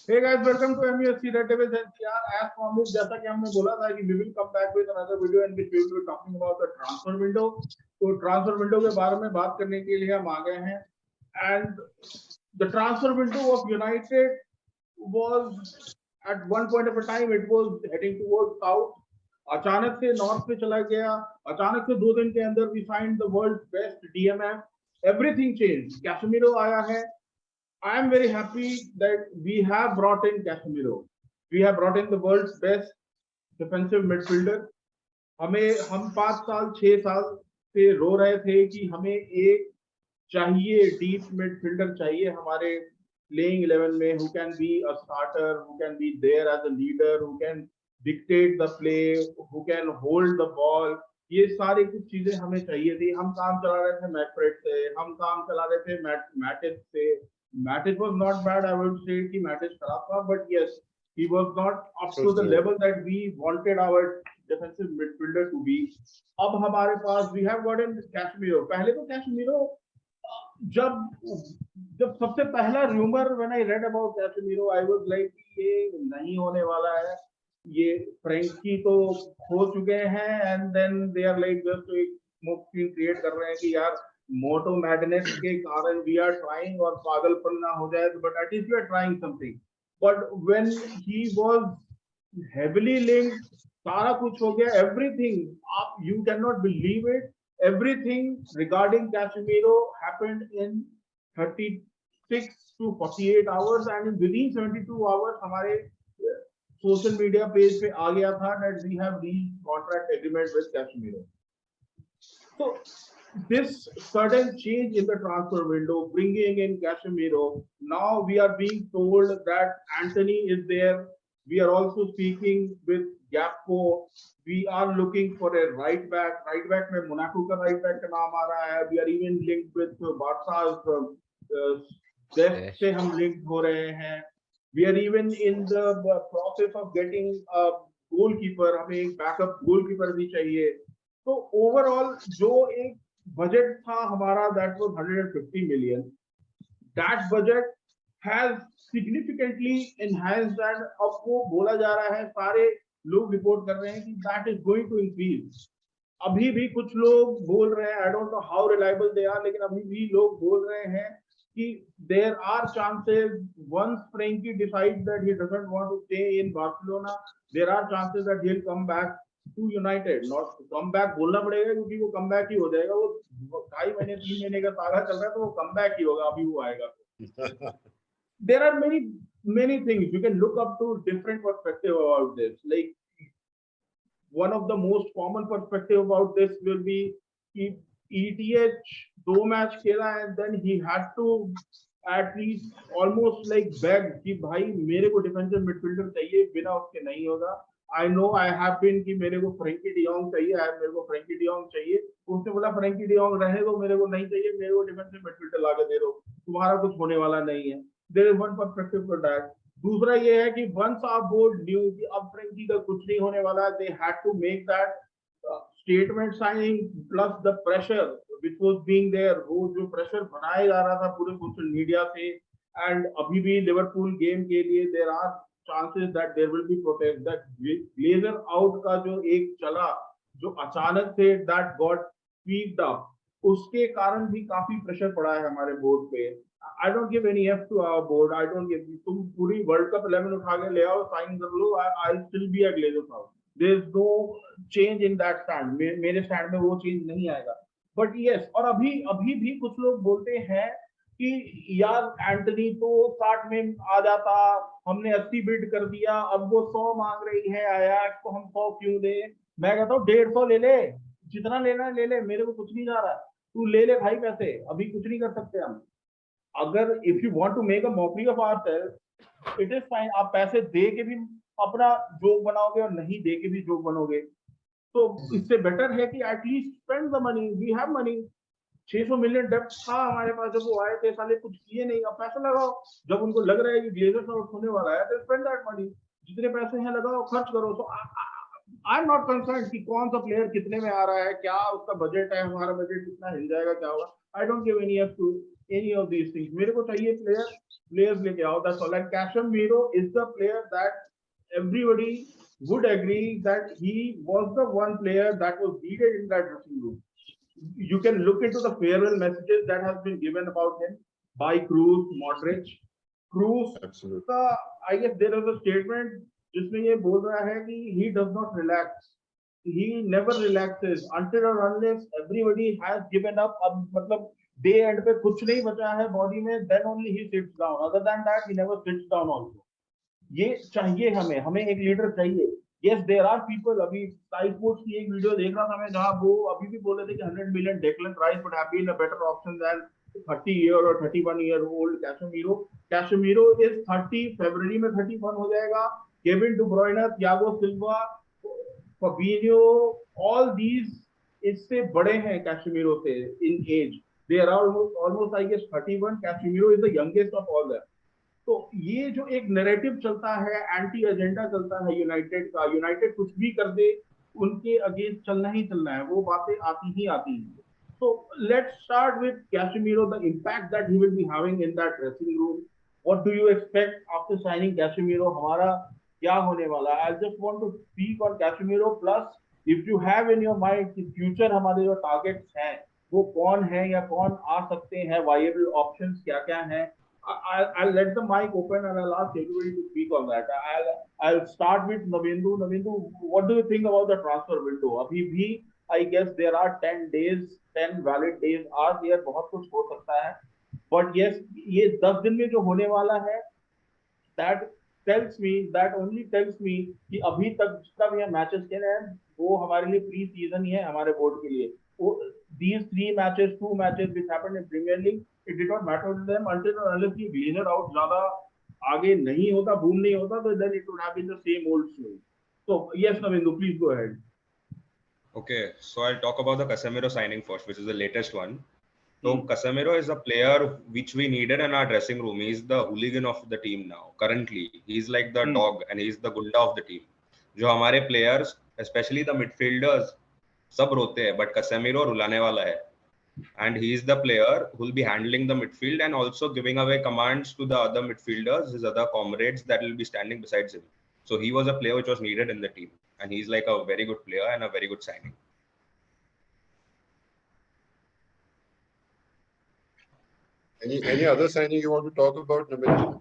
Hey guys, welcome to MUFC database NCR. As promised, जैसा कि हमने बोला था कि we will come back with another video in which we will be talking about the transfer window. तो transfer window के बारे में बात करने के लिए हम आ गए हैं. And the transfer window of United was at one point of a time it was heading towards south. अचानक से नॉर्थ पे चला गया. अचानक से 2 दिन के अंदर we find the world's best DMF. Everything changed. Casemiro आया है. I am very happy that we have brought in Casemiro. We have brought in the world's best defensive midfielder. हम 5 साल 6 साल से रो रहे थे कि हमें एक चाहिए डीप मिडफील्डर चाहिए हमारे playing 11 में, who can be a starter, who can be there as a leader, who can dictate the play, who can hold the ball. ये सारी कुछ चीजें हमें चाहिए थी. हम काम चला रहे थे मैटफ्रेड से, हम काम चला रहे थे मैटिस से. Matic was not bad, I would say कि Matic खराब था, but yes, he was not up to the level that we wanted our defensive midfielder to be. अब हमारे पास we have gotten Casemiro. पहले तो Casemiro जब सबसे पहला rumor when I read about Casemiro, I was like ये नहीं होने वाला है. ये फ्रेंकी तो हो चुके हैं and then they are like just एक smoke screen create कर रहे हैं कि यार मोटो मैडनेस के कारण वी आर ट्राइंग और पागलपन ना हो जाए, but at least we are trying something. But when he was heavily linked, सारा कुछ हो गया, एवरीथिंग, आप you can not believe it, everything regarding Casemiro happened in 36 to 48 hours and within 72 hours हमारे सोशल मीडिया पेज पे आ गया था that we have reached contract agreement with Casemiro. So this sudden change in the transfer window, bringing in Casemiro, now we are being told that Anthony is there. We are also speaking with Gakpo. We are looking for a right back. Right back में Monaco का right back का नाम आ रहा है. We are even linked with Barca's desk से हम linked हो रहे हैं. We are even in the process of getting a goalkeeper. हमें एक backup goalkeeper भी चाहिए. तो ओवरऑल जो एक बजट था हमारा that was 150 million, that budget has significantly enhanced and अब वो बोला जा रहा है, सारे लोग रिपोर्ट कर रहे हैं कि that is going to increase. अभी भी कुछ लोग बोल रहे हैं, I don't know how reliable they are, लेकिन अभी भी लोग बोल रहे हैं कि there are chances once Frankie decides that he doesn't want to stay in Barcelona, there are chances that he'll come back to United. Not come back बोलना पड़ेगा क्योंकि वो come back ही हो जाएगा. वो 2.5 महीने 3 महीने का सागा चल रहा है तो वो come back ही होगा. अभी वो आएगा. There are many things you can look up to different perspective about this. Like one of the most common perspective about this will be कि ETH 2 मैच खेला and then he had to at least almost like beg कि भाई मेरे को defensive midfielder चाहिए, बिना उसके नहीं होगा. I know I have been कि मेरे को फ्रैंकी डियोंग चाहिए, मेरे को फ्रैंकी डियोंग चाहिए. उसने बोला फ्रैंकी डियोंग रहे दो, मेरे को नहीं चाहिए, मेरे को डिफेंसिव मिडफील्डर लाके दे दो, तुम्हारा कुछ होने वाला नहीं है. There is one perspective for that. दूसरा ये है कि once our board knew कि अब फ्रैंकी का कुछ नहीं होने वाला, they had to make that statement signing plus the pressure which was being there. वो जो pressure बनाया जा रहा था पूरे सोशल मीडिया से, and अभी भी लिवरपूल गेम के लिए there are chances that there will be protest. That Glazer out का जो एक चला, जो अचानक से that got peaked up, उसके कारण भी काफी प्रेशर पड़ा है हमारे बोर्ड पे. I don't give any F to our board. I don't give. तुम पूरी वर्ल्ड कप 11 उठा के ले आओ, साइन कर लो, I'll still be a Glazers out. There is no change in that stand. मेरे स्टैंड में वो चेंज नहीं आएगा. But yes, और अभी भी कुछ लोग बोलते हैं कि यार एंटनी तो 60 में आ जाता, हमने 80 बिड कर दिया, अब वो 100 मांग रही है, आयाक्स को हम 100 क्यों दे. मैं कहता हूँ 150 ले ले, जितना लेना ले ले, मेरे को कुछ नहीं जा रहा. तू ले ले भाई पैसे, अभी कुछ नहीं कर सकते हम. अगर if you want to make a mockery of ourselves, it is fine. आप पैसे दे के भी अपना जोक बनाओगे और नहीं दे के भी जोक बनोगे, तो इससे बेटर है कि at least spend the money. We have money. 600 million डेब्ट था हमारे पास जब वो आए थे, साले कुछ किए नहीं. अब पैसा लगाओ. जब उनको लग रहा है कि ग्लेजर्स आउट होने वाला है, तो स्पेंड दैट मनी. जितने पैसे हैं लगाओ, खर्च करो. तो आई एम नॉट कंसर्न कि कौन सा प्लेयर कितने में आ रहा है, क्या उसका बजट है, हमारा बजट कितना हिल जाएगा, क्या होगा. I don't give any F two. any of these things. मेरे को चाहिए players लेके आओ. That's all. And Casemiro is the player that everybody would agree that he was the one player that was needed in that dressing room. You can look into the farewell messages that has been given about him by Cruz, Modric. Cruz, I guess there is a statement जिसमें ये बोल रहा है कि he does not relax. He never relaxes until or unless everybody has given up. अब मतलब day end पे कुछ नहीं बचा है body में, then only he sits down. Other than that, he never sits down also. ये चाहिए हमें एक लीडर चाहिए. Yes, there are people. अभी Sky Sports की एक वीडियो देख रहा था मैं, जहाँ वो अभी भी बोल रहे थे कि 100 million Declan Rice would have been a better option than 30-year or 31-year-old Casemiro. Casemiro is 30, February में 31 हो जाएगा. Kevin De Bruyne, Thiago Silva, Fabinho, all these इससे बड़े हैं Casemiro से in age. They are almost I guess 31. Casemiro is the youngest of all them. तो ये जो एक नैरेटिव चलता है, एंटी एजेंडा चलता है यूनाइटेड का, यूनाइटेड कुछ भी कर दे उनके अगेंस्ट चलना ही चलना है, वो बातें आती ही आती हैं. So let's start with Casemiro, the impact that he will be having in that dressing room. What do you expect after signing Casemiro? हमारा क्या होने वाला है? I just want to speak on Casemiro. Plus, if you have in your mind कि future हमारे जो targets हैं वो कौन है या कौन आ सकते हैं, viable options क्या क्या हैं. I'll let the mic open and I'll ask everybody to speak on that. I'll start with Navindu. Navindu, what do you think about the transfer window? अभी भी I guess there are 10 days, 10 valid days are there. बहुत कुछ हो सकता है. But yes, ये 10 दिन में जो होने वाला है, that only tells me कि अभी तक जितना भी हम मैचेस खेले हैं वो हमारे लिए प्री सीजन ही है हमारे बोर्ड के लिए. These 3 matches, 2 matches which happened in Premier League, it did not matter to them until unless the Glazer out ज़्यादा आगे नहीं होता, boom नहीं होता, तो then it would have been the same old story. So yes, Navindu, please go ahead. Okay, so I'll talk about the Casemiro signing first, which is the latest one. So Casemiro is a player which we needed in our dressing room. He's the hooligan of the team now. Currently, he's like the dog and he's the gunda of the team. जो हमारे players, especially the midfielders, सब रोते हैं, but Casemiro रुलाने वाला है. And he is the player who will be handling the midfield and also giving away commands to the other midfielders, his other comrades that will be standing besides him. So he was a player which was needed in the team, and he's like a very good player and a very good signing. Any other signing you want to talk about, Nabil?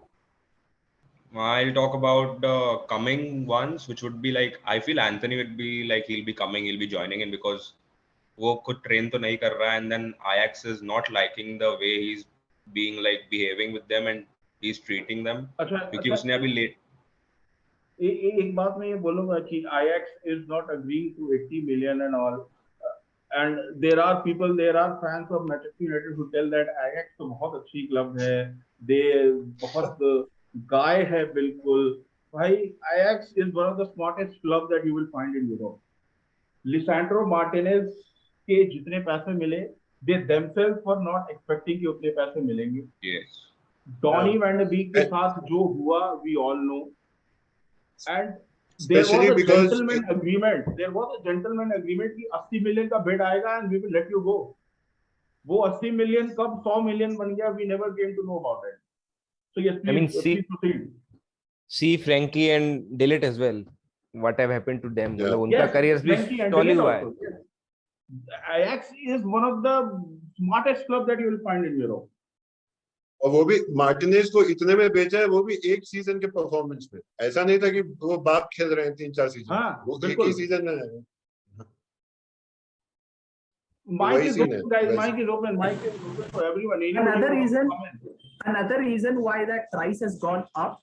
I'll talk about the coming ones, which would be like, I feel Anthony would be like, he'll be coming, he'll be joining in because वो खुद train तो नहीं कर रहा है, and then Ajax is not liking the way he's being like behaving with them and he's treating them. क्योंकि उसने अभी लेट एक बात मैं ये बोलूंगा कि Ajax is not agreeing to 80 million and all, and there are fans of Manchester United who tell that Ajax तो बहुत अच्छी क्लब है, they बहुत गाय है बिल्कुल. भाई, Ajax is one of the smartest clubs that you will find in Europe. Lisandro Martinez के जितने पैसे मिले, they themselves were not expecting कि उतने पैसे मिलेंगे. Yes. Donny van de Beek के साथ जो हुआ, we all know. And there was a gentleman agreement. There was a gentleman agreement कि 80 million का bid आएगा and we will let you go. वो 80 million कब 100 million बन गया, we never came to know about it. So yes, please, please proceed. See Frankie and Delete as well. What have happened to them? Yeah. उनका careers भी stall हुआ है. Ajax is one of the smartest club that you will find in Europe. और वो भी Martinez को इतने में बेचा है, वो भी एक सीजन के परफॉर्मेंस पे. ऐसा नहीं था कि वो बाप खेल रहे हैं 3-4 सीजन. हाँ, वो एक ही सीजन में है. Mike is open, guys. Mike is open for everyone. Another reason why that price has gone up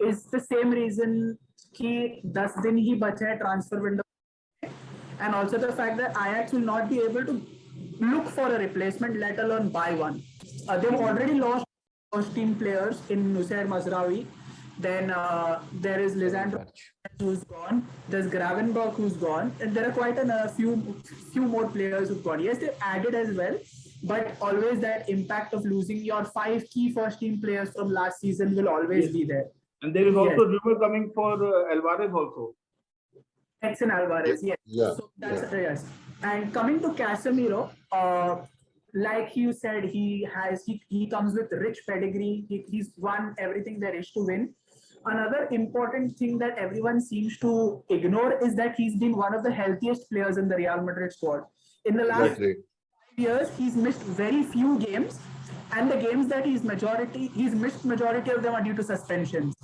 is the same reason कि 10 दिन ही बचा है transfer window, and also the fact that Ajax will not be able to look for a replacement, let alone buy one. They've already lost first team players in Nusayr Mazraoui. Then there is Lisandro who's gone. There's Gravenberch who's gone, and there are quite a few more players who've gone. Yes, they've added as well, but always that impact of losing your 5 key first team players from last season will always be there. And there is also rumor coming for Alvarez also. Edson Alvarez, yes. Yeah. So that's yes. And coming to Casemiro, like you said, he comes with rich pedigree. He's won everything there is to win. Another important thing that everyone seems to ignore is that he's been one of the healthiest players in the Real Madrid squad. In the last Exactly. years, he's missed very few games, and the games that he's missed majority of them are due to suspensions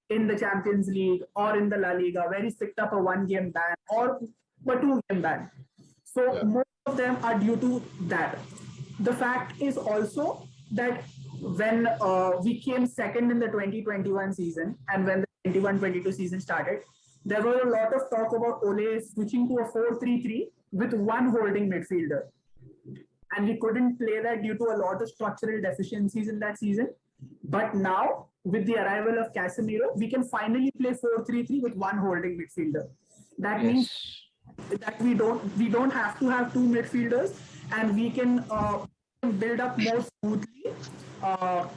in the Champions League or in the La Liga, where he's picked up a 1-game ban or a 2-game ban. So most of them are due to that. The fact is also that when we came second in the 2021 season and when the 21-22 season started, there was a lot of talk about Ole switching to a 4-3-3 with one holding midfielder. And we couldn't play that due to a lot of structural deficiencies in that season. But now, with the arrival of Casemiro, we can finally play 4-3-3 with one holding midfielder. That means that we don't have to have two midfielders, and we can build up more smoothly.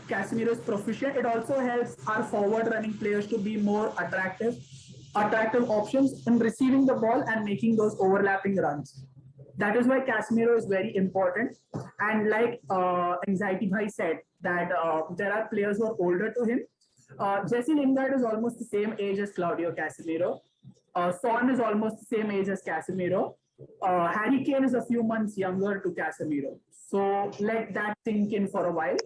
Casemiro is proficient. It also helps our forward-running players to be more attractive options in receiving the ball and making those overlapping runs. That is why Casemiro is very important. And like Anxiety Bhai said, that there are players who are older to him. Jesse Lingard is almost the same age as Claudio Casemiro. Son is almost the same age as Casemiro. Harry Kane is a few months younger to Casemiro. So let that sink in for a while.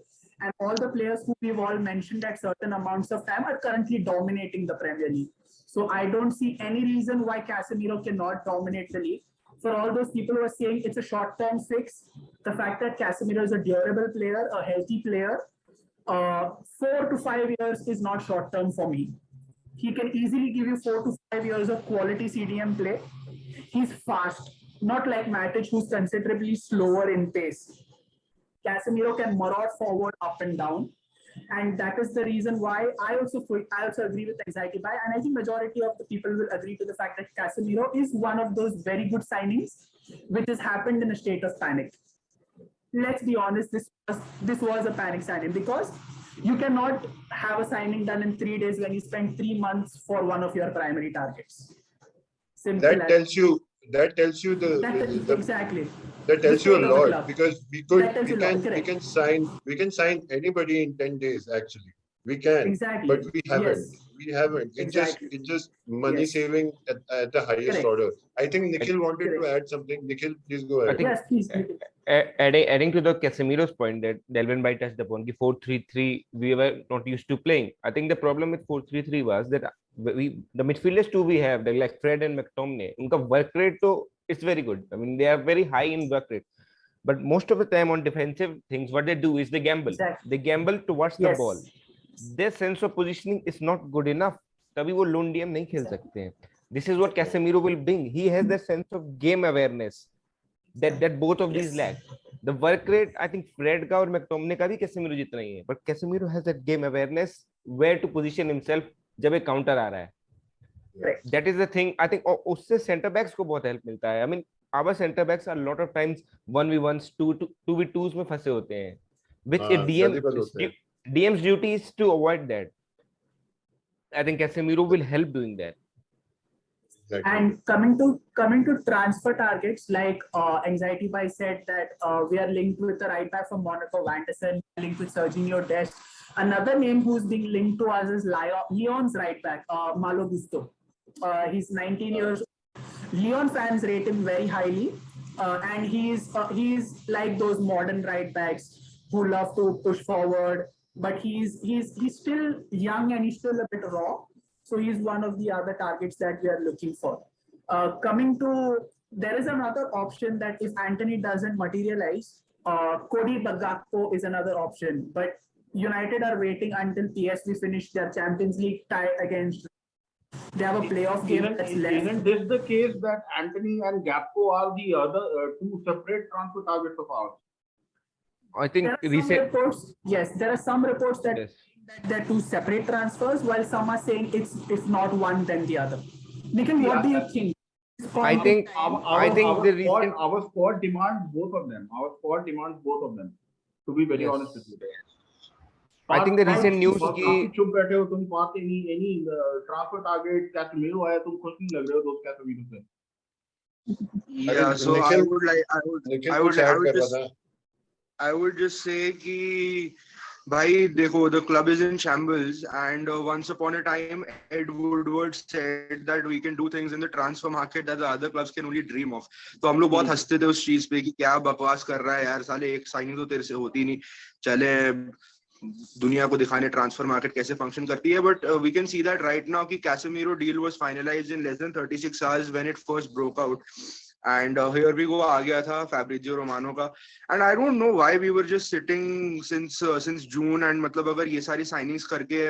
And all the players who we've all mentioned at certain amounts of time are currently dominating the Premier League. So I don't see any reason why Casemiro cannot dominate the league. For all those people who are saying it's a short-term fix, the fact that Casemiro is a durable player, a healthy player, 4 to 5 years is not short-term for me. He can easily give you 4 to 5 years of quality CDM play. He's fast, not like Matic, who's considerably slower in pace. Casemiro can maraud forward, up and down. And that is the reason why I also agree with Anxiety Bhai, and I think majority of the people will agree to the fact that Casemiro is one of those very good signings which has happened in a state of panic. Let's be honest, this was a panic signing, because you cannot have a signing done in 3 days when you spend 3 months for one of your primary targets. Simple. That tells you exactly. That tells you a lot, because we can sign anybody in 10 days. Actually, we can, exactly. But we haven't. Yes. We haven't. Exactly. It's just money saving at the highest order. I think Nikhil wanted to add something. Nikhil, please go ahead. Yes, please. Adding to the Casemiro's point that Delwyn Bhai touched upon, the 4-3-3 we were not used to playing. I think the problem with 4-3-3 was that the midfielders too we have, like Fred and McTominay, unka work rate to it's very good. I mean, they are very high in work rate. But most of the time on defensive things, what they do is they gamble. Exactly. They gamble towards the ball. Their sense of positioning is not good enough. तभी वो lone DM नहीं खेल सकते हैं. This is what Casemiro will bring. He has that sense of game awareness that both of these lack. The work rate, I think Fred का और McTominay का भी Casemiro जितना ही है. But Casemiro has that game awareness where to position himself जब एक counter आ रहा है. That is the thing. I think उससे center backs को बहुत help मिलता है. I mean, our center backs are a lot of times 1v1s, 2v2s में फंसे होते हैं. Which DM's duty is to avoid that. I think Casemiro will help doing that. Exactly. And coming to transfer targets, like Anxiety Bhai said that we are linked with the right back from Monaco, Van de Ven, linked with Serginho Dest. Another name who's being linked to us is Lyon's right back, Malo Gusto. He's 19 years old. Lyon fans rate him very highly, and he's like those modern right backs who love to push forward, but he's still young and he's still a bit raw. So he's one of the other targets that we are looking for. There is another option that if Anthony doesn't materialize, Cody Gakpo is another option. But United are waiting until PSV finish their Champions League tie against. They have a playoff game that's left. Isn't this the case that Anthony and Gakpo are the other two separate transfer targets of ours? I think there are some reports that they're two separate transfers, while some are saying it's if not one then the other. Nikhil, what do you think? I think our squad demands both of them. To be very honest with you. I think the recent news की चुप बैठे हो तुम बात any transfer target Casemiro आया तुम खुश नहीं लग रहे हो दोस्त Casemiro से. Yeah, so I would just I would just say कि भाई देखो, the club is in shambles, and once upon a time Ed Woodward said that we can do things in the transfer market that the other clubs can only dream of. तो हम लोग बहुत हंसते थे उस चीज पे कि क्या बकवास कर रहा है यार, साले एक साइनिंग तो तेरे से होती नहीं, चले दुनिया को दिखाने ट्रांसफर मार्केट कैसे फंक्शन करती है. But we can see that right now कि Casemiro deal was finalized in less than 36 hours when it first broke out. And here we go, आ गया था Fabrizio Romano का. And I don't know why we were just sitting since June, and मतलब अगर ये सारी signings करके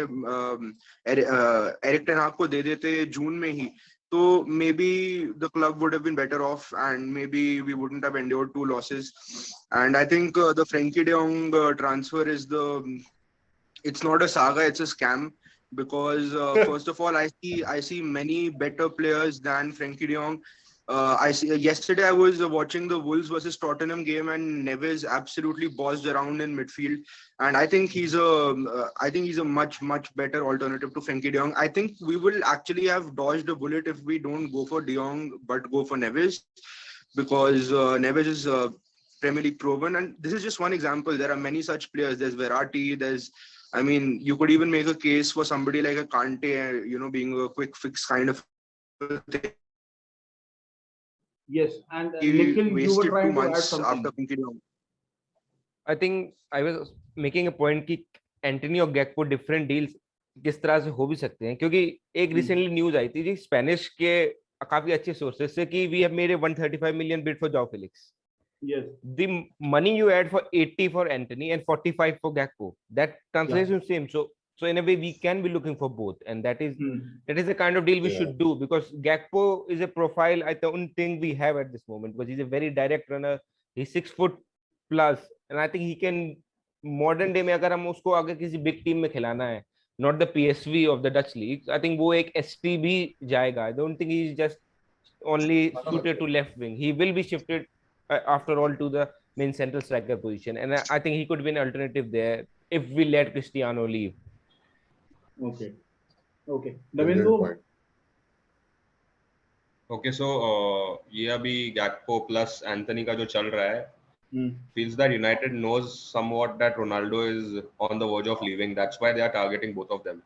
Eric Ten Hag को दे देते जून में ही, so maybe the club would have been better off, and maybe we wouldn't have endured 2 losses. And I think the Frenkie de Jong transfer is it's not a saga, it's a scam. Because first of all, I see many better players than Frenkie de Jong. Yesterday I was watching the Wolves versus Tottenham game, and Neves absolutely bossed around in midfield, and I think he's a much better alternative to Frenkie de Jong. I think we will actually have dodged a bullet if we don't go for de Jong but go for Neves, because Neves is Premier League proven, and this is just one example. There are many such players. There's Verratti, I mean, you could even make a case for somebody like a Kante, being a quick fix kind of thing. Yes, and Nikhil, you were trying to add something. I think I was making a point कि Anthony और Gakpo different deals किस तरह से हो भी सकते हैं, क्योंकि एक recently news आई थी जी स्पेनिश के काफी अच्छे सोर्सेस से कि we have made a 135 million bid for Joao Felix. Yes. The money you add for 80 for Anthony and 45 for Gakpo, that translates to same. So in a way we can be looking for both, and that is the kind of deal we should do, because Gakpo is a profile I don't think we have at this moment, because he's a very direct runner. He's 6 foot plus, and I think he can modern day में अगर हम उसको आगे किसी big team में खिलाना है, not the PSV of the Dutch league, I think वो एक ST भी जाएगा. I don't think he's just only suited to left wing. He will be shifted after all to the main central striker position, and I think he could be an alternative there if we let Cristiano leave. Okay. Davindo? Okay, so ये अभी Gakpo plus Anthony का जो चल रहा है, feels that United knows somewhat that Ronaldo is on the verge of leaving. That's why they are targeting both of them.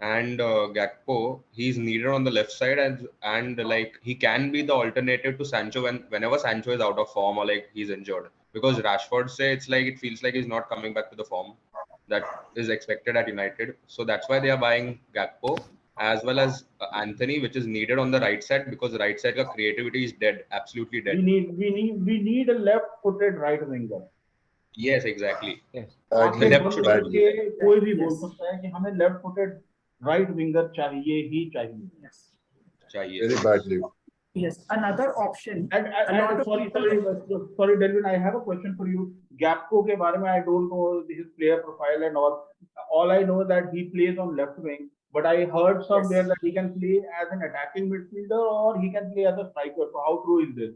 And Gakpo, he's needed on the left side, and like he can be the alternative to Sancho whenever Sancho is out of form or like he's injured. Because Rashford it feels like he's not coming back to the form that is expected at United. So that's why they are buying Gakpo as well as Anthony, which is needed on the right side, because the right side ka creativity is dead, absolutely dead. We need a left-footed right winger. Yes, exactly. Yes. कोई भी बोल सकता है कि हमें left-footed right winger चाहिए ही चाहिए. Yes. चाहिए. Very badly. Yes, another option. And sorry, Delwyn, I have a question for you. Gakpo के बारे में I don't know his player profile and all. All I know that he plays on left wing, but I heard somewhere that he can play as an attacking midfielder or he can play as a striker. So how true is this?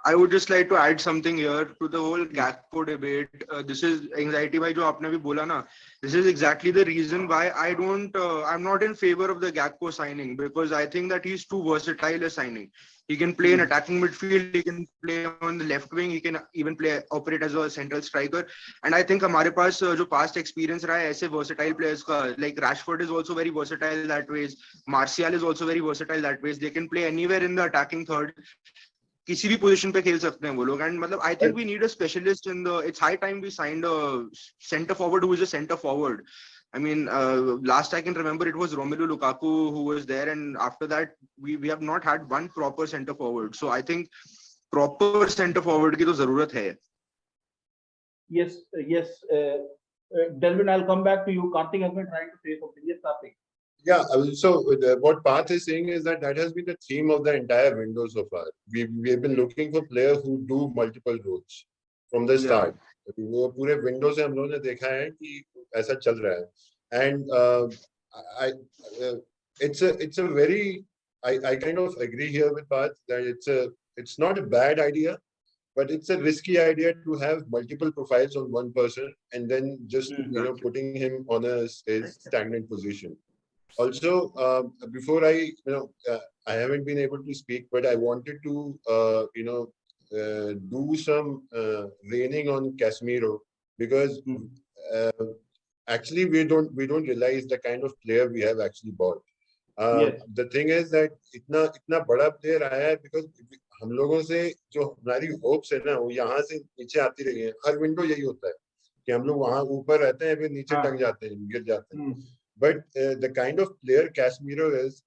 I would just like to add something here to the whole Gakpo debate. This is anxiety by जो आपने भी बोला ना. This is exactly the reason why I'm not in favor of the Gakpo signing, because I think that he's too versatile a signing. He can play in attacking midfield, he can play on the left wing, he can even operate as a central striker. And I think हमारे पास जो past experience रहा है ऐसे versatile players का, like Rashford is also very versatile that ways. Martial is also very versatile that ways. They can play anywhere in the attacking third. किसी भी position पे खेल सकते हैं वो लोग. एंड मतलब I think we need a specialist in the it's high time we signed a centre forward who is a centre forward. I mean, last I can remember it was Romelu Lukaku who was there, and after that we have not had one proper center forward. So I think proper center forward की तो जरूरत है. Yes. Delwyn, I'll come back to you. Karthik has been trying to say something. Yes, Karthik. Yeah, so what Parth is saying is that has been the theme of the entire window so far. We have been looking for players who do multiple roles from the start. वो पूरे window से हम लोगों ने देखा है कि ऐसा चल रहा है. And it's a very I kind of agree here with Parth that it's not a bad idea, but it's a risky idea to have multiple profiles on one person and then just putting him on a stagnant position. Also, before I haven't been able to speak, but I wanted to do some reining on Casemiro because actually we don't realize the kind of player we have actually bought. Yes. The thing is that इतना बड़ा player आया है because हम लोगों से जो हमारी hopes है ना वो यहाँ से नीचे आती रही है. हर window यही होता है कि हम लोग वहाँ ऊपर रहते हैं फिर नीचे टक जाते हैं, गिर जाते हैं. But the kind of player Casemiro is,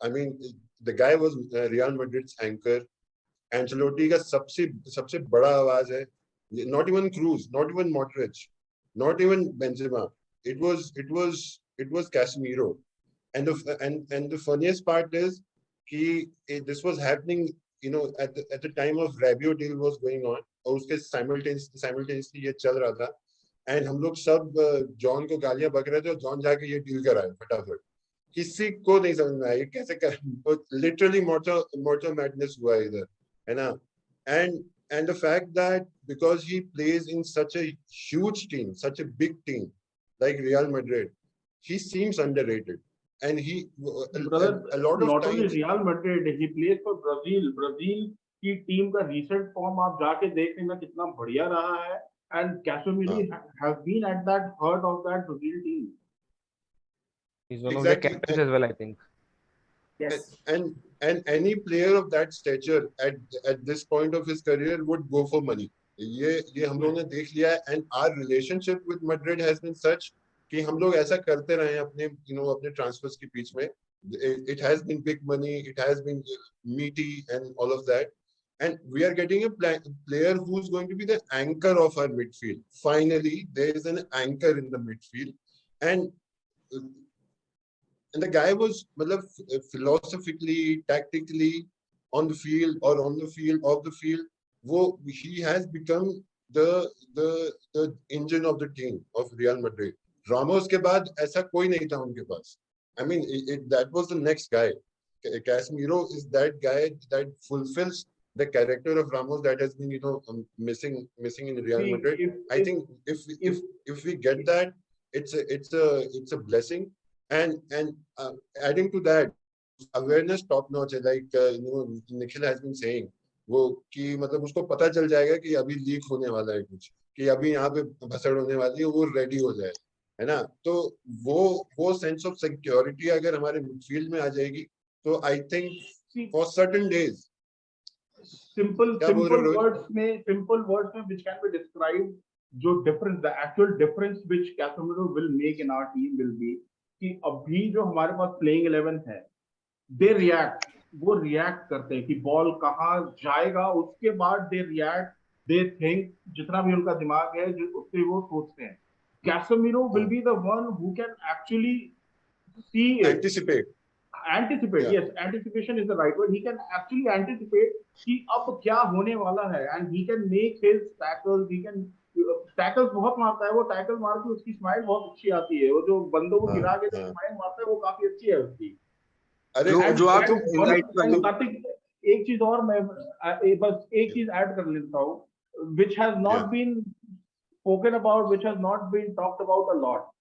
I mean, the guy was Real Madrid's anchor. Ancelotti का सबसे बड़ा आवाज है. Not even Cruz, not even Modric, not even Benzema. It was Casemiro. And the funniest part is this was happening, you know, at the time of Rabiot deal was going on. और उसके simultaneously ये चल रहा था. And हम लोग सब John को गालियां बक रहे थे और जॉन जाके ये डील कराए फटाफट. किसी को नहीं समझ में आया ये कैसे कर. Literally mortal madness हुआ इधर, है ना. And the fact that because he plays in such a huge team, such a big team like Real Madrid, he seems underrated. And Brother, a lot of not times, only Real Madrid, he plays for Brazil. Brazil की team का recent form आप जाके देख लेना कितना बढ़िया रहा है. And Casemiro has been at that heart of that Brazil team. He's one of the captains as well, I think. Yes. And any player of that stature at this point of his career would go for money. ये हम लोगों ने देख लिया है. And our relationship with Madrid has been such कि हम लोग ऐसा करते रहे अपने अपने transfers के बीच में. It has been big money, it has been meaty and all of that. And we are getting a player who's going to be the anchor of our midfield. Finally, there is an anchor in the midfield. And the guy was philosophically, tactically, on the field or on the field, off the field, he has become the engine of the team of Real Madrid. Ramos के बाद ऐसा कोई नहीं था उनके पास. I mean, that was the next guy. Casemiro is that guy that fulfills the character of Ramos that has been, missing in Real Madrid. I think if we get that, it's a blessing. And adding to that, awareness top notch. Like Nikhil has been saying, वो कि मतलब उसको पता चल जाएगा कि अभी leak होने वाला है कुछ, कि अभी यहाँ पे भसड़ होने वाली है, वो रेडी हो जाए, है ना. तो वो सेंस ऑफ सिक्योरिटी अगर हमारे मिडफील्ड में आ जाएगी तो I think for certain days simple words which can be described जो difference, the actual difference which Casemiro will make in our team will be कि अभी जो हमारे पास playing 11 है, वो react करते हैं कि बॉल कहाँ जाएगा, उसके बाद they react, they think, जितना भी उनका दिमाग है उससे वो सोचते हैं. Casemiro will be the one who can actually see it. Anticipate. Yeah. Yes, anticipation is the right word. He can actually anticipate कि अब क्या होने वाला है, and he can make his tackles. He can tackles बहुत मारता है, वो tackle मार के उसकी स्माइल बहुत अच्छी आती है. वो जो बंदों को गिरा के स्माइल मारता है वो काफी अच्छी है उसकी. जो आप कार्तिक एक चीज और मैं बस एक चीज ऐड कर लेता हूँ, which has not been spoken about, which has not been talked about a lot.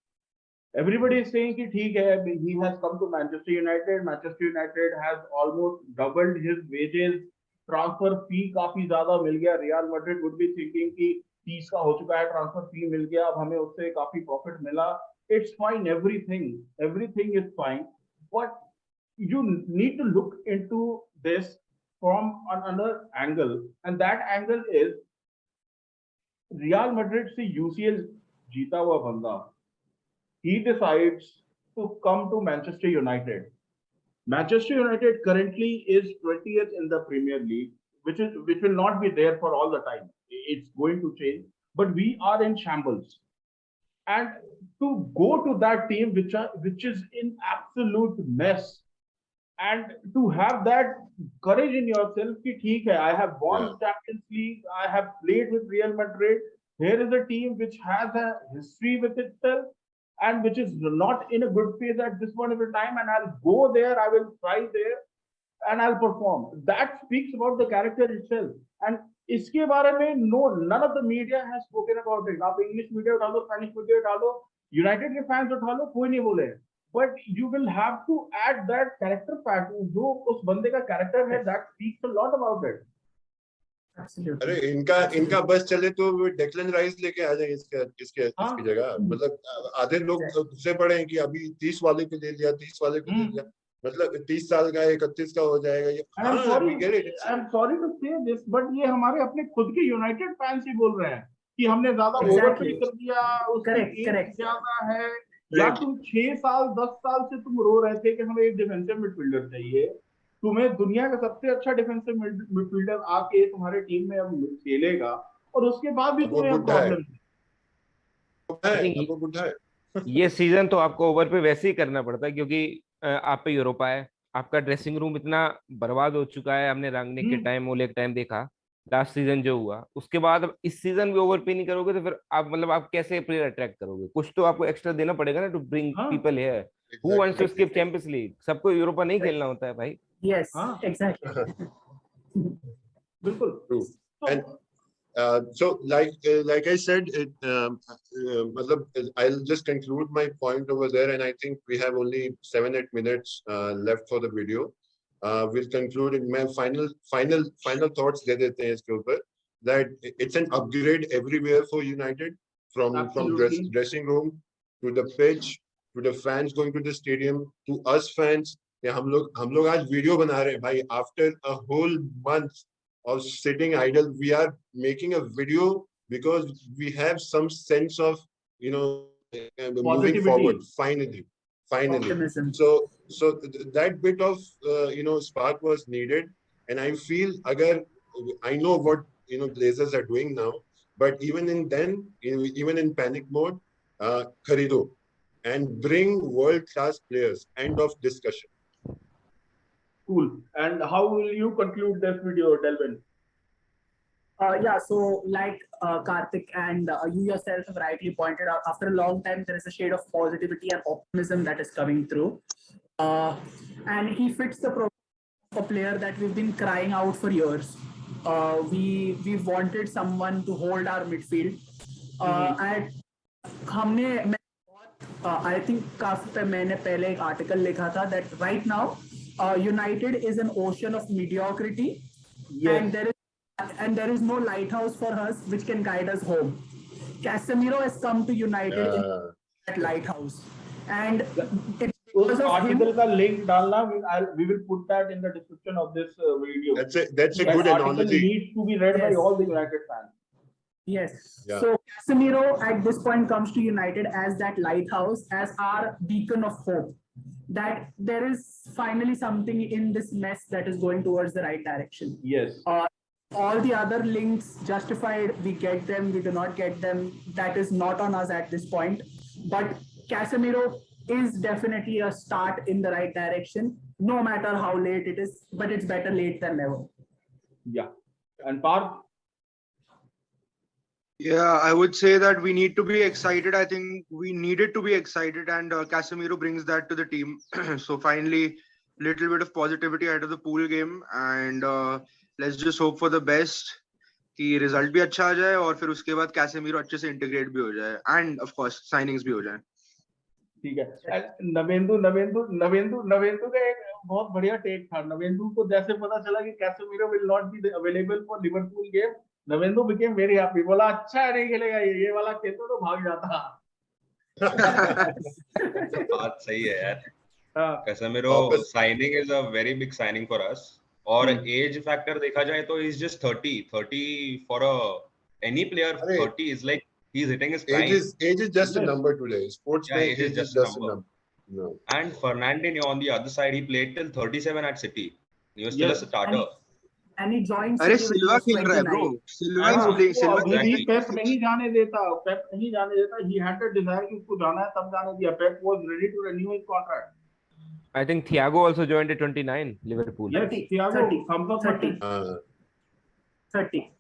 Everybody is saying कि ठीक है, he has come to Manchester United. Manchester United has almost doubled his wages. Transfer fee काफी ज्यादा मिल गया. Real Madrid would be thinking कि 30 का हो चुका है, transfer fee मिल गया, अब हमें उससे काफी profit मिला. It's fine, everything is fine, but you need to look into this from another angle, and that angle is Real Madrid से UCL जीता हुआ बंदा, he decides to come to Manchester United. Manchester United currently is 20th in the Premier League, which will not be there for all the time. It's going to change, but we are in shambles. And to go to that team which is in absolute mess, and to have that courage in yourself कि ठीक है, I have won Champions League, I have played with Real Madrid. Here is a team which has a history with itself and which is not in a good phase at this point of the time, and I'll go there, I will try there, and I'll perform. That speaks about the character itself. And इसके बारे में none of the media has spoken about it. आप English media उठा लो, Spanish media उठा लो, United के fans उठा लो, कोई नहीं बोले. But you will have to add that character fact. जो उस बंदे का character है, that speaks a lot about it. Absolutely. अरे इनका बस चले तो वो डेक्लन राइस लेके आ जाएंगे इसके हाँ। इसकी जगह। मतलब आधे लोग घुसे पड़े हैं कि अभी 30 वाले को ले लिया, 30 वाले को ले लिया, मतलब 30 साल का 31 का हो जाएगा ये। I'm हाँ, sorry, we get it. I'm sorry to say this, but ये हमारे अपने खुद के यूनाइटेड फैंस ही बोल रहे हैं कि हमने ज्यादा Exactly. ओवर पे कर दिया, Correct, उसकी correct. ज्यादा है। यार तुम 6 साल 10 साल से तुम रो रहे थे कि हमें एक डिफेंसिव मिडफील्डर चाहिए, तुम्हें दुनिया का सबसे अच्छा डिफेंसिव मिडफील्डर आके तुम्हारे टीम में अब खेलेगा, और उसके बाद भी अब वो तुम्हें बुढ़ा है। प्रॉब्लम है। अब वो बुढ़ा है। ये सीजन तो आपको ओवर पे वैसे ही करना पड़ता है, क्योंकि आप पे यूरोपा है, आपका ड्रेसिंग रूम इतना बर्बाद हो चुका है। हमने रंगने के टाइम, ओले के टाइम देखा, लास्ट सीजन जो हुआ, उसके बाद अब इस सीजन भी ओवर पे नहीं करोगे तो फिर आप मतलब आप कैसे प्लेयर अट्रैक्ट करोगे? कुछ तो आपको एक्स्ट्रा देना पड़ेगा ना, टू ब्रिंग हाँ। People here who wants to skip Champions League. सबको यूरोपा नहीं खेलना होता है भाई। Yes, हाँ। exactly. बिल्कुल। True. तो And so like I said, matlab, I'll just conclude my point over there, and I think we have only 7-8 minutes left for the video. We'll conclude in my final thoughts दे देते हैं इसके ऊपर, that it's an upgrade everywhere for United, from Absolutely. dressing room to the pitch to the fans going to the stadium to us fans. हम लोग आज video बना रहे हैं भाई, after a whole month of sitting idle, we are making a video because we have some sense of, moving Positivity. forward finally. Optimism. So that bit of spark was needed, and I feel I know what Blazers are doing now, but even in panic mode, kharido and bring world class players. End of discussion. cool. And how will you conclude this video, Delwyn? Yeah, so like Karthik and you yourself have rightly pointed out, after a long time there is a shade of positivity and optimism that is coming through, and he fits the profile of a player that we've been crying out for years. We wanted someone to hold our midfield, and I think मैंने पहले एक article लिखा था that right now United is an ocean of mediocrity. Yes. And there is no lighthouse for us which can guide us home. Casemiro has come to United in that lighthouse, and उस article का link डालना, we will put that in the description of this video. That's a good analogy. Needs to be read by Yes. all the United fans. Yes. Yeah. So Casemiro at this point comes to United as that lighthouse, as our beacon of hope, that there is finally something in this mess that is going towards the right direction. Yes. All the other links justified, we get them, we do not get them, that is not on us at this point. But Casemiro is definitely a start in the right direction, no matter how late it is, but it's better late than never. Yeah. And Parth? Yeah, I would say that we need to be excited. I think we needed to be excited, and Casemiro brings that to the team. So finally, little bit of positivity out of the pool game, and let's just hope for the best कि result भी अच्छा आ जाए और फिर उसके बाद Casemiro अच्छे से इंटीग्रेट भी हो जाए, एंड ऑफ कोर्स साइनिंग्स भी हो जाए। ठीक है। नवेंदु का एक बहुत बढ़िया टेक था। नवेंदु को जैसे पता चला कि Casemiro will not be available for Liverpool game, Navendu became very happy, बोला अच्छा है नहीं खेलेगा ये वाला खेलता तो भाग जाता। बात सही है यार। Casemiro signing is a very big signing for us, और एज फैक्टर देखा जाए तो is just 30 for any player. 30 is like he is hitting his prime. Age is just a number today. Sportsman, age is just a number. No. And Fernandinho on the other side, he played till 37 at City. He was still a starter. And he joined अरे City सिल्वा खेल रहा है bro, Silva is playing, Silva exactly. पेप नहीं जाने देता, he had the desire कि उसको जाना है तब जाने दिया। Pep was ready to renew his contract. I think Thiago also joined at 29 Liverpool. Yes, Thiago comes up 30.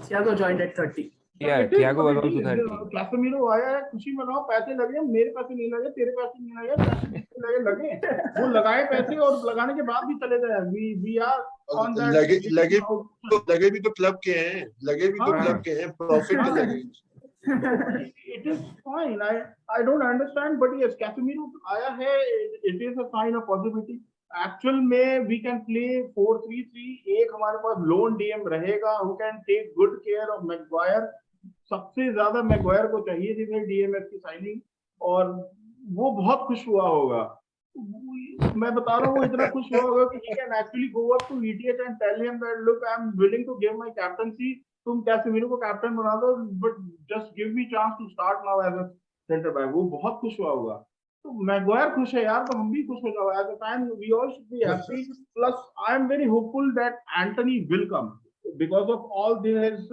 Thiago joined at 30. Yeah, Thiago was also 30. Casemiro आया है, खुशी मनाओ, पैसे लगे, मेरे पैसे नहीं लगे, तेरे पैसे नहीं लगे, पैसे लगे, वो लगाए पैसे और लगाने के बाद भी चले गए। We are on that. लगे भी तो क्लब के हैं, प्रॉफिट के लगे। It is fine. I don't understand, but yes, Casemiro आया है, it is a sign of positivity. Actual में वी कैन प्ले 4-3-3. एक हमारे पास लोन डीएम रहेगा who can take good care of Maguire. सबसे ज्यादा मैगवायर को चाहिए थी भाई डीएमएफ की साइनिंग, और वो बहुत खुश हुआ होगा. मैं बता रहा हूँ वो इतना खुश हुआ होगा कि he can actually go up to ETH and tell him that look, I am willing to give my captaincy. तुम कैसेमीरो को कैप्टन बना दो, but just give me chance to start now as a center back. वो बहुत खुश हुआ होगा. तो मैगवायर खुश है यार, तो हम भी खुश हो जाओ. As a fan, we all should be happy. Plus, I am very hopeful that Anthony will come because of all this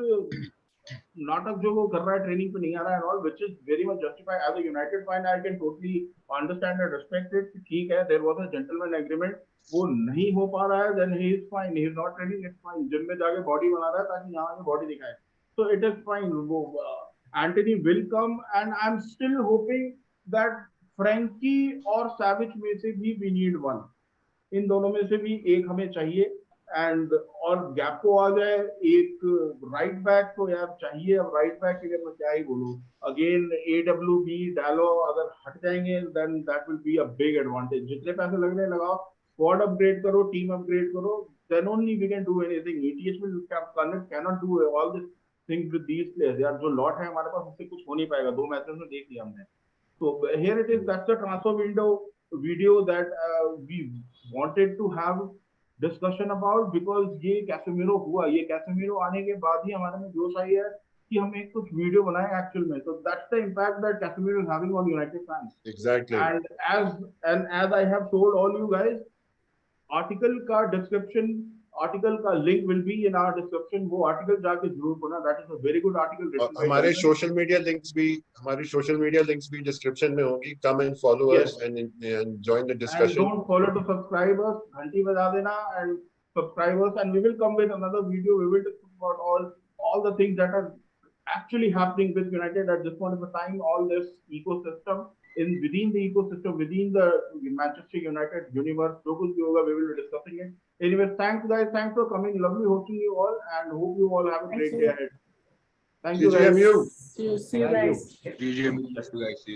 नाटक जो वो कर रहा है, ट्रेनिंग पे नहीं आ रहा है, all which is very much justified. As a United fan, I can totally understand and respect it. ठीक है, there was a gentleman agreement. वो नहीं हो पा रहा है, then he is fine. He is not training, it's fine. Gym में जाके बॉडी बना रहा है ताकि यहाँ आके बॉडी दिखाए. So it is fine. वो Anthony will come, and I'm still hoping that Frankie और Savage में से भी we need one. इन दोनों में से भी एक हमें चाहिए. एंड और गैप को आ जाए एक राइट बैक तो यार चाहिए. अब राइट बैक के लिए मैं क्या ही बोलूं. अगेन AWB डालो, अगर हट जाएंगे then that will be a big advantage. जितने पैसे लग रहे हैं लगाओ, स्क्वाड अपग्रेड करो, टीम अपग्रेड करो, then only we can do anything. ETH will cannot do all this things with these players. यार जो लॉट है हमारे पास उससे कुछ हो नहीं पाएगा. 2 मैचेस में देख लिया हमने. So here it is. That's the transfer window video that we wanted to have discussion about, because ये कैसेमीरो हुआ. ये कैसेमीरो आने के बाद ही हमारे में जोश आई है कि हम एक कुछ वीडियो बनाए एक्चुअल में. तो that's the impact that Casemiro is having on United fans. Exactly. And as I have told all you guys, article का डिस्क्रिप्शन, आर्टिकल का link will be in our description. वो आर्टिकल जाके जरूर पढ़ना. That is a very good article. हमारे social media links भी description में होंगी. Come and follow us and join the discussion. And don't forget to subscribe us. घंटी बजा देना and subscribe us, and we will come with another video. We will discuss about all the things that are actually happening with United at this point of time. All this ecosystem within the ecosystem, within the Manchester United universe. जो कुछ भी होगा, we will be discussing it. Anyway, thanks guys. Thanks for coming. Lovely hosting you all, and hope you all have a great day ahead. Thank you guys. GGMU. See you guys. GGMU. Guys, see you.